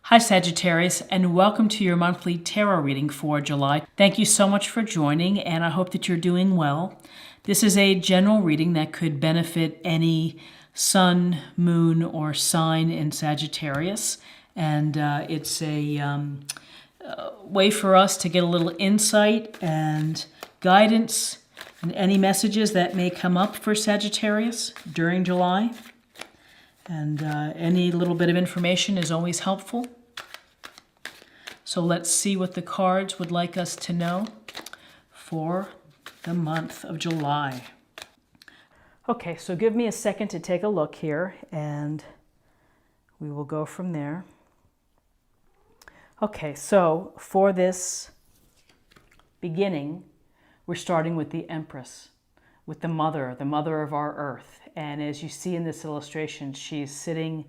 Hi Sagittarius, and welcome to your monthly tarot reading for July. Thank you so much for joining, and I hope that you're doing well. This is a general reading that could benefit any sun, moon, or sign in Sagittarius, and it's a way for us to get a little insight and guidance and any messages that may come up for Sagittarius during July. And any little bit of information is always helpful. So let's see what the cards would like us to know for the month of July. Okay, so give me a second to take a look here, and we will go from there. Okay, so for this beginning, we're starting with the Empress, with the mother of our earth. And as you see in this illustration, she's sitting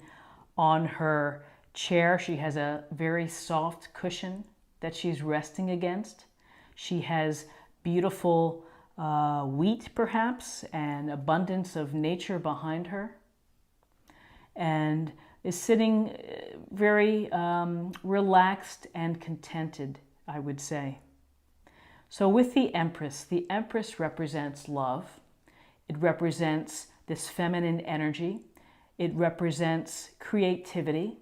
on her chair. She has a very soft cushion that she's resting against. She has beautiful wheat, perhaps, and abundance of nature behind her, and is sitting very relaxed and contented, I would say. So with the Empress represents love. It represents this feminine energy. It represents creativity,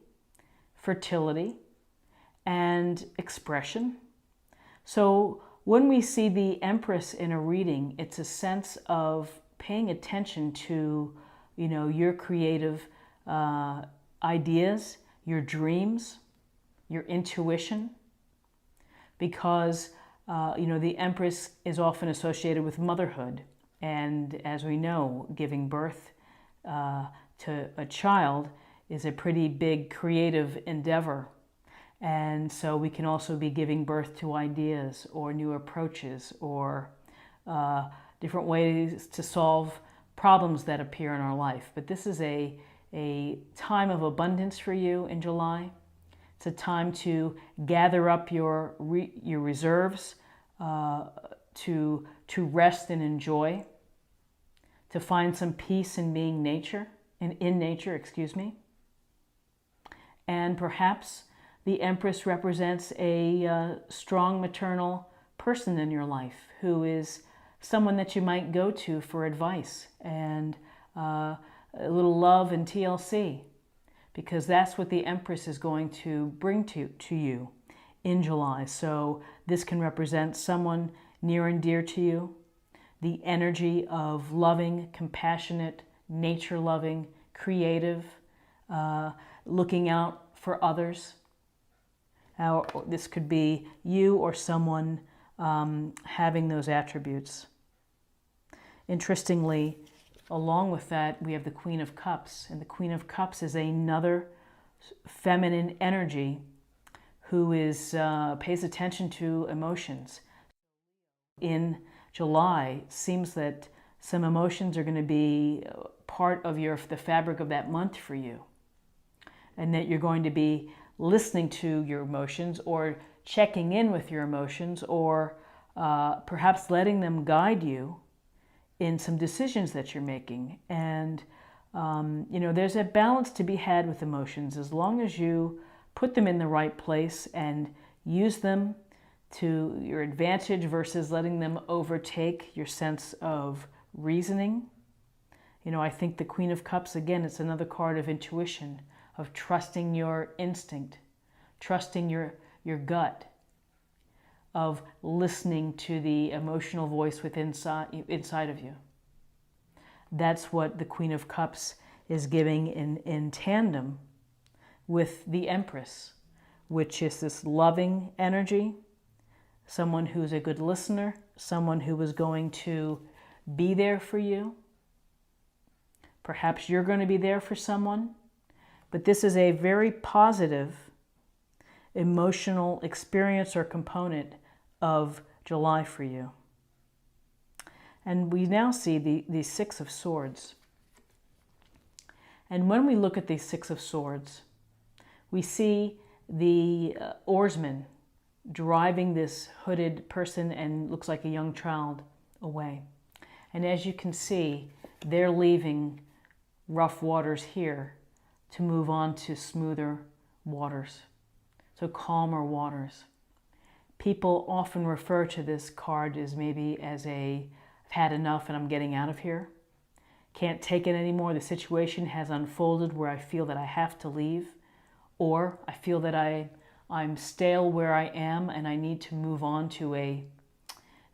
fertility, and expression. So when we see the Empress in a reading, it's a sense of paying attention to, your creative ideas, your dreams, your intuition, because the Empress is often associated with motherhood. And as we know, giving birth to a child is a pretty big creative endeavor. And so we can also be giving birth to ideas or new approaches or different ways to solve problems that appear in our life. But this is a time of abundance for you in July. It's a time to gather up your reserves, to rest and enjoy, to find some peace in being in nature. And perhaps the Empress represents a strong maternal person in your life who is someone that you might go to for advice and a little love and TLC, because that's what the Empress is going to bring to you in July. So this can represent someone near and dear to you, the energy of loving, compassionate, nature-loving, creative, looking out for others. Now, this could be you or someone having those attributes. Interestingly, along with that, we have the Queen of Cups. And the Queen of Cups is another feminine energy who pays attention to emotions. In July, it seems that some emotions are going to be part of the fabric of that month for you, and that you're going to be listening to your emotions or checking in with your emotions, or perhaps letting them guide you in some decisions that you're making. And there's a balance to be had with emotions as long as you put them in the right place and use them to your advantage versus letting them overtake your sense of reasoning. I think the Queen of Cups, again, it's another card of intuition, of trusting your instinct, trusting your gut, of listening to the emotional voice inside of you. That's what the Queen of Cups is giving in tandem with the Empress, which is this loving energy, someone who's a good listener, someone who is going to be there for you. Perhaps you're going to be there for someone, but this is a very positive emotional experience or component of July for you. And we now see the Six of Swords. And when we look at the Six of Swords, we see the oarsman driving this hooded person and looks like a young child away. And as you can see, they're leaving rough waters here to move on to smoother waters. so calmer waters. People often refer to this card as maybe as a, I've had enough and I'm getting out of here. Can't take it anymore. The situation has unfolded where I feel that I have to leave, or I feel that I'm stale where I am and I need to move on to a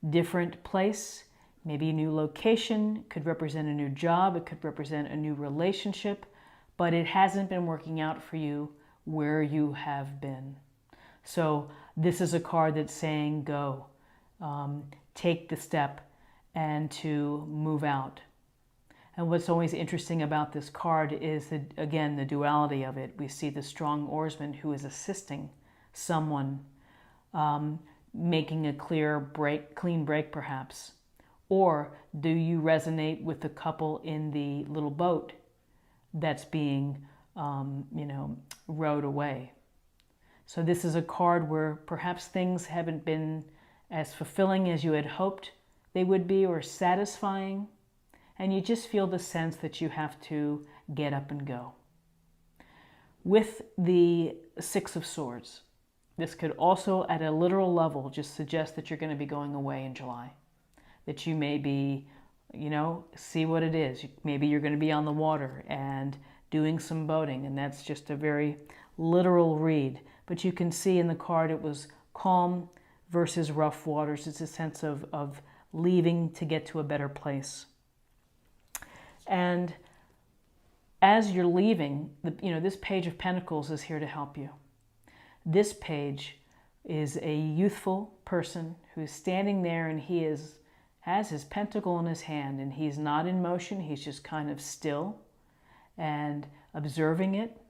different place. Maybe a new location. It could represent a new job. It could represent a new relationship, but it hasn't been working out for you where you have been. So this is a card that's saying go, take the step, and to move out. And what's always interesting about this card is, that, again, the duality of it. We see the strong oarsman who is assisting someone, making a clean break perhaps. Or do you resonate with the couple in the little boat that's being, rowed away? So this is a card where perhaps things haven't been as fulfilling as you had hoped they would be, or satisfying, and you just feel the sense that you have to get up and go. With the Six of Swords, this could also, at a literal level, just suggest that you're going to be going away in July. That you may be, see what it is. Maybe you're going to be on the water and doing some boating, and that's just a very literal read. But you can see in the card it was calm versus rough waters. It's a sense of leaving to get to a better place. And as you're leaving, this Page of Pentacles is here to help you. This page is a youthful person who's standing there, and he has his pentacle in his hand, and he's not in motion. He's just kind of still and observing it.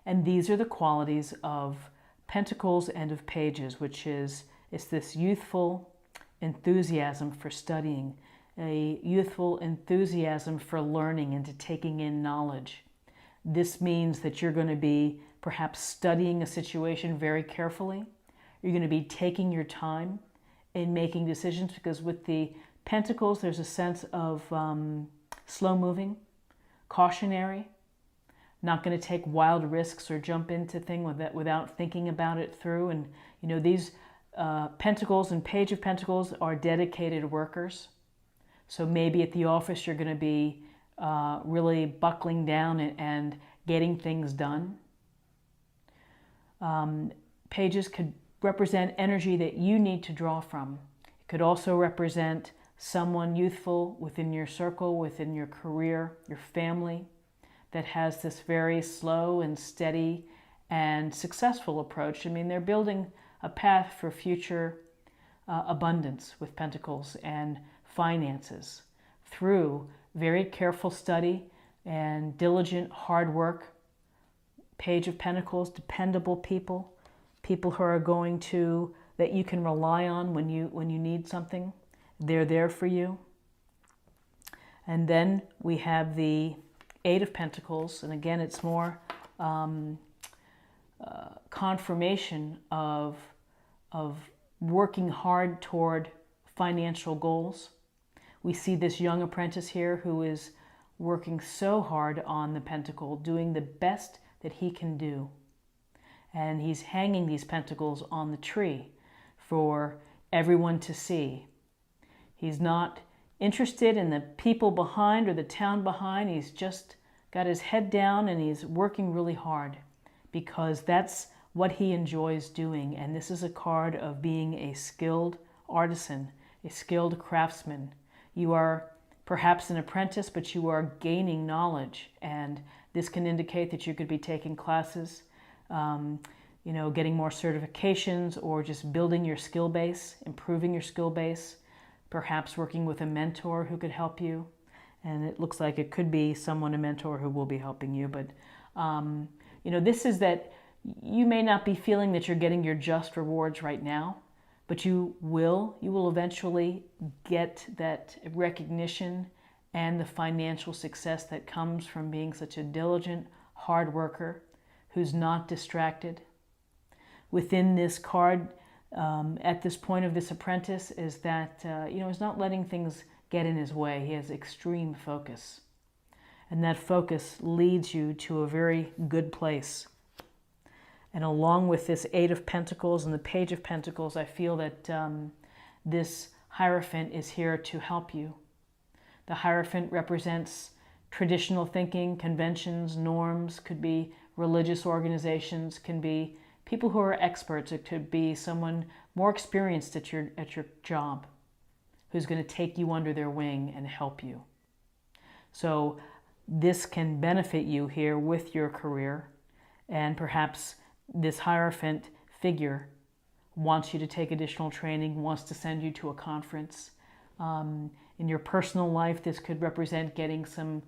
And these are the qualities of Pentacles and of Pages, which is, it's this youthful enthusiasm for studying, a youthful enthusiasm for learning and to taking in knowledge. This means that you're going to be perhaps studying a situation very carefully. You're going to be taking your time in making decisions, because with the Pentacles, there's a sense of slow moving, cautionary, not going to take wild risks or jump into things without thinking about it through. And these Pentacles and Page of Pentacles are dedicated workers. So maybe at the office you're going to be really buckling down and getting things done. Pages could represent energy that you need to draw from. It could also represent someone youthful within your circle, within your career, your family, that has this very slow and steady and successful approach. They're building a path for future abundance with Pentacles and finances through very careful study and diligent hard work. Page of Pentacles, dependable people who are going to, that you can rely on when you need something. They're there for you. And then we have the Eight of Pentacles, and again, it's more confirmation of working hard toward financial goals. We see this young apprentice here who is working so hard on the pentacle, doing the best that he can do. And he's hanging these pentacles on the tree for everyone to see. He's not interested in the people behind or the town behind. He's just got his head down and he's working really hard because that's what he enjoys doing. And this is a card of being a skilled artisan, a skilled craftsman. You are perhaps an apprentice, but you are gaining knowledge. And this can indicate that you could be taking classes, getting more certifications, or just building your skill base, improving your skill base, perhaps working with a mentor who could help you. And it looks like it could be someone, a mentor, who will be helping you. But, this is that you may not be feeling that you're getting your just rewards right now, but you will eventually get that recognition and the financial success that comes from being such a diligent, hard worker who's not distracted. Within this card, at this point of this apprentice, is that, he's not letting things get in his way. He has extreme focus. And that focus leads you to a very good place. And along with this Eight of Pentacles and the Page of Pentacles, I feel that this Hierophant is here to help you. The Hierophant represents traditional thinking, conventions, norms, could be religious organizations, can be people who are experts. It could be someone more experienced at your job who's going to take you under their wing and help you. So this can benefit you here with your career, and perhaps this Hierophant figure wants you to take additional training, wants to send you to a conference. In your personal life, this could represent getting some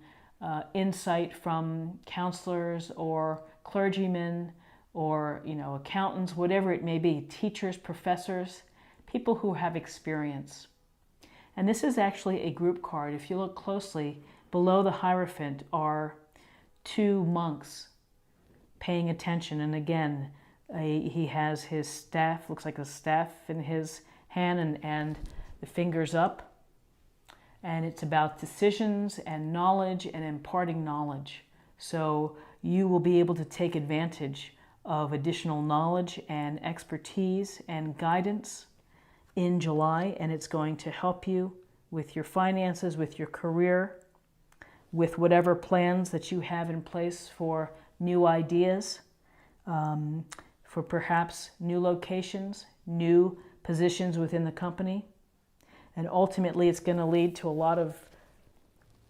insight from counselors or clergymen or accountants, whatever it may be, teachers, professors, people who have experience. And this is actually a group card. If you look closely, below the Hierophant are two monks paying attention. And again, he has his staff, looks like a staff in his hand, and the fingers up. And it's about decisions and knowledge and imparting knowledge. So you will be able to take advantage of additional knowledge and expertise and guidance in July, and it's going to help you with your finances, with your career, with whatever plans that you have in place for new ideas, for perhaps new locations, new positions within the company. And ultimately, it's going to lead to a lot of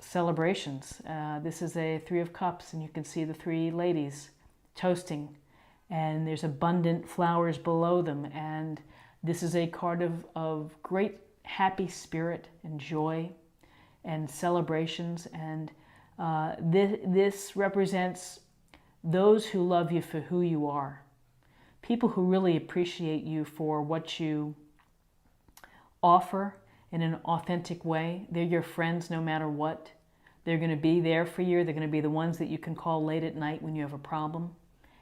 celebrations. This is a Three of Cups, and you can see the three ladies toasting. And there's abundant flowers below them. And this is a card of great happy spirit and joy and celebrations. And this represents those who love you for who you are. People who really appreciate you for what you offer in an authentic way. They're your friends no matter what. They're going to be there for you. They're going to be the ones that you can call late at night when you have a problem.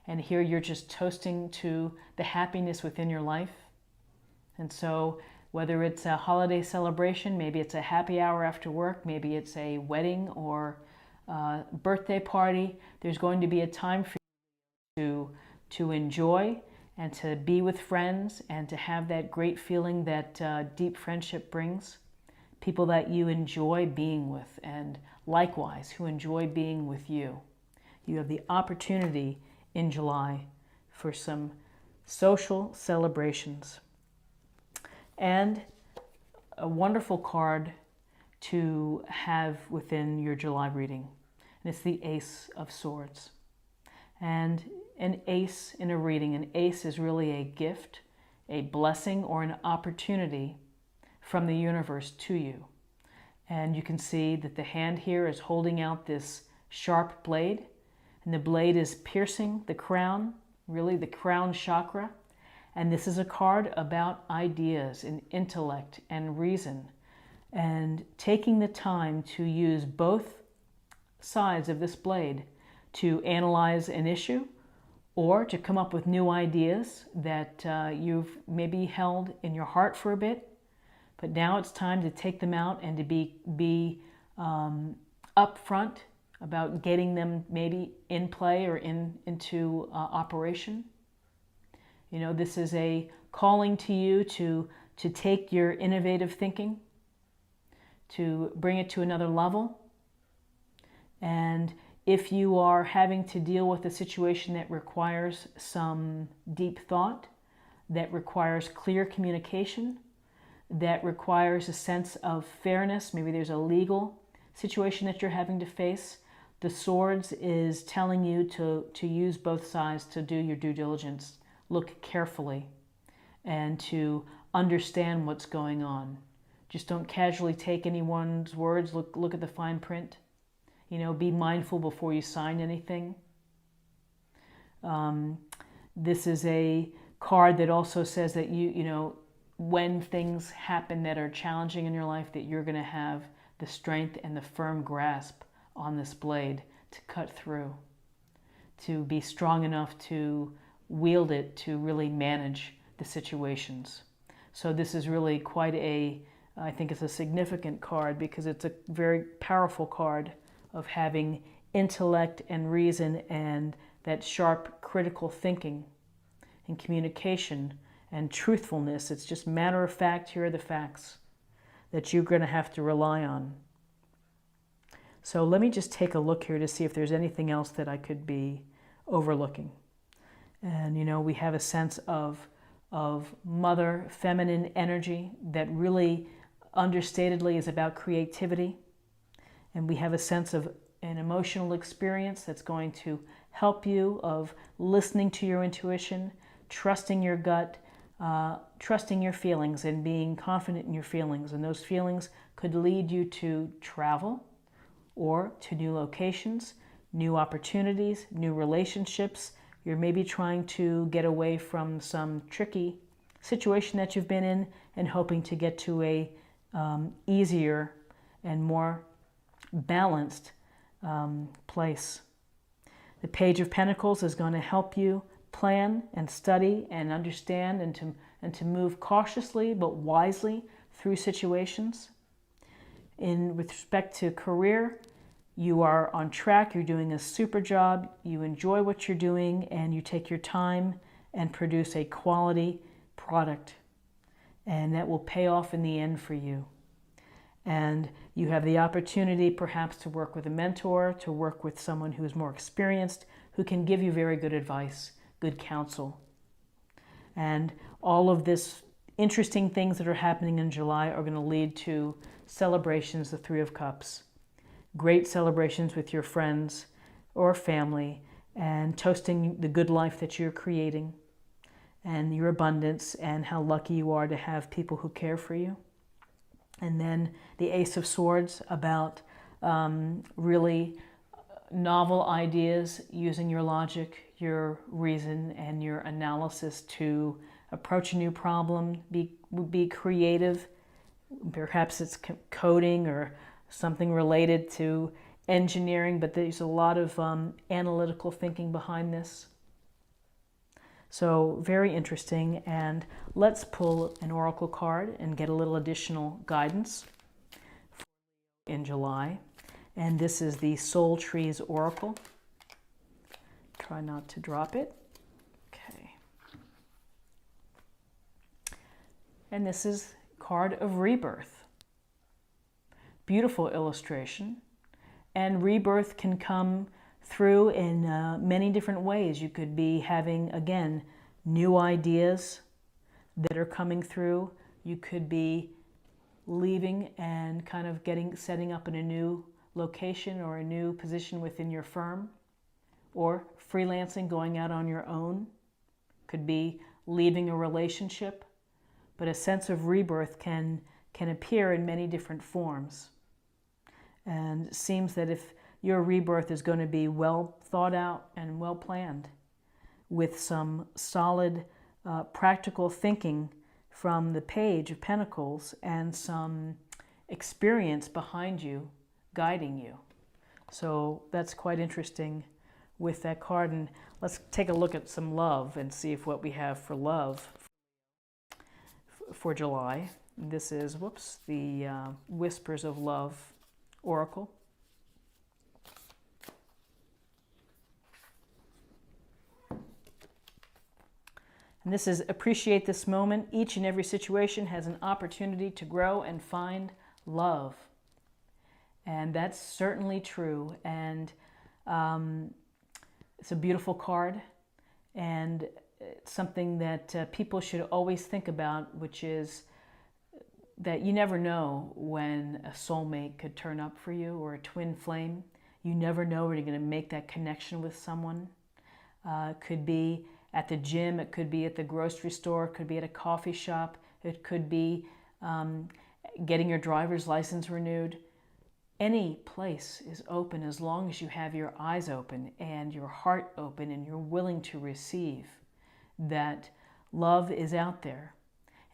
And here you're just toasting to the happiness within your life. And so whether it's a holiday celebration, maybe it's a happy hour after work, maybe it's a wedding or a birthday party, there's going to be a time for you to enjoy and to be with friends and to have that great feeling that deep friendship brings. People that you enjoy being with, and likewise who enjoy being with you. You have the opportunity in July for some social celebrations. And a wonderful card to have within your July reading. And it's the Ace of Swords. And an ace in a reading, an ace is really a gift, a blessing, or an opportunity from the universe to you. And you can see that the hand here is holding out this sharp blade, and the blade is piercing the crown, really the crown chakra. And this is a card about ideas and intellect and reason, and taking the time to use both sides of this blade to analyze an issue or to come up with new ideas that you've maybe held in your heart for a bit, but now it's time to take them out and to be upfront about getting them maybe in play or into operation. You know, this is a calling to you to take your innovative thinking, to bring it to another level. And if you are having to deal with a situation that requires some deep thought, that requires clear communication, that requires a sense of fairness, maybe there's a legal situation that you're having to face, the Swords is telling you to use both sides to do your due diligence. Look carefully and to understand what's going on. Just don't casually take anyone's words. Look at the fine print. You know, be mindful before you sign anything. This is a card that also says that you know, when things happen that are challenging in your life, that you're going to have the strength and the firm grasp on this blade to cut through, to be strong enough to wield it to really manage the situations. So this is really quite I think it's a significant card because it's a very powerful card of having intellect and reason and that sharp critical thinking and communication and truthfulness. It's just matter of fact, here are the facts that you're going to have to rely on. So let me just take a look here to see if there's anything else that I could be overlooking. And you know, we have a sense of mother, feminine energy that really understatedly is about creativity. And we have a sense of an emotional experience that's going to help you, of listening to your intuition, trusting your gut, trusting your feelings and being confident in your feelings. And those feelings could lead you to travel or to new locations, new opportunities, new relationships. You're maybe trying to get away from some tricky situation that you've been in and hoping to get to a easier and more balanced place. The Page of Pentacles is going to help you plan and study and understand and to move cautiously but wisely through situations. With respect to career, you are on track, you're doing a super job, you enjoy what you're doing, and you take your time and produce a quality product. And that will pay off in the end for you. And you have the opportunity perhaps to work with a mentor, to work with someone who is more experienced, who can give you very good advice, good counsel. And all of this interesting things that are happening in July are going to lead to celebrations, the Three of Cups. Great celebrations with your friends or family, and toasting the good life that you're creating and your abundance and how lucky you are to have people who care for you. And then the Ace of Swords, about really novel ideas, using your logic, your reason, and your analysis to approach a new problem, be creative. Perhaps it's coding or something related to engineering, but there's a lot of analytical thinking behind this. So very interesting. And let's pull an oracle card and get a little additional guidance in July. And this is the Soul Trees Oracle. Try not to drop it. Okay. And this is card of rebirth. Beautiful illustration. And rebirth can come through in many different ways. You could be having, again, new ideas that are coming through. You could be leaving and kind of setting up in a new location or a new position within your firm, or freelancing, going out on your own. Could be leaving a relationship. But a sense of rebirth can appear in many different forms. And it seems that if your rebirth is going to be well thought out and well planned, with some solid practical thinking from the Page of Pentacles and some experience behind you, guiding you. So that's quite interesting with that card. And let's take a look at some love and see if what we have for love for July. This is, the Whispers of Love Oracle. And this is, appreciate this moment. Each and every situation has an opportunity to grow and find love. And that's certainly true. And it's a beautiful card. And it's something that people should always think about, which is that you never know when a soulmate could turn up for you, or a twin flame. You never know when you're going to make that connection with someone. It could be at the gym, it could be at the grocery store, it could be at a coffee shop, it could be getting your driver's license renewed. Any place is open as long as you have your eyes open and your heart open and you're willing to receive that love is out there.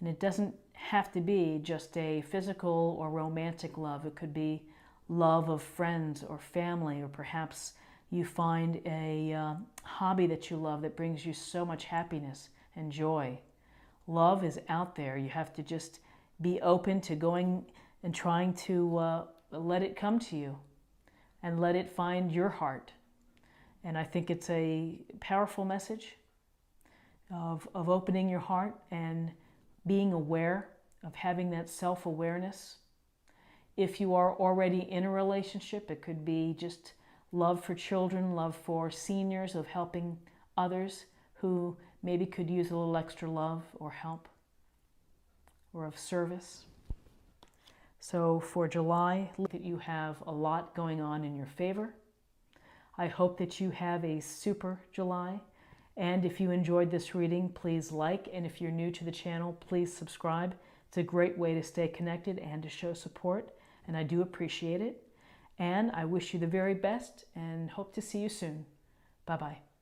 And it doesn't have to be just a physical or romantic love. It could be love of friends or family, or perhaps you find a hobby that you love that brings you so much happiness and joy. Love is out there. You have to just be open to going and trying to let it come to you and let it find your heart. And I think it's a powerful message. of opening your heart and being aware of having that self-awareness. If you are already in a relationship, it could be just love for children, love for seniors, of helping others who maybe could use a little extra love or help or of service. So for July, look that you have a lot going on in your favor. I hope that you have a super July. And if you enjoyed this reading, please like. And if you're new to the channel, please subscribe. It's a great way to stay connected and to show support. And I do appreciate it. And I wish you the very best and hope to see you soon. Bye-bye.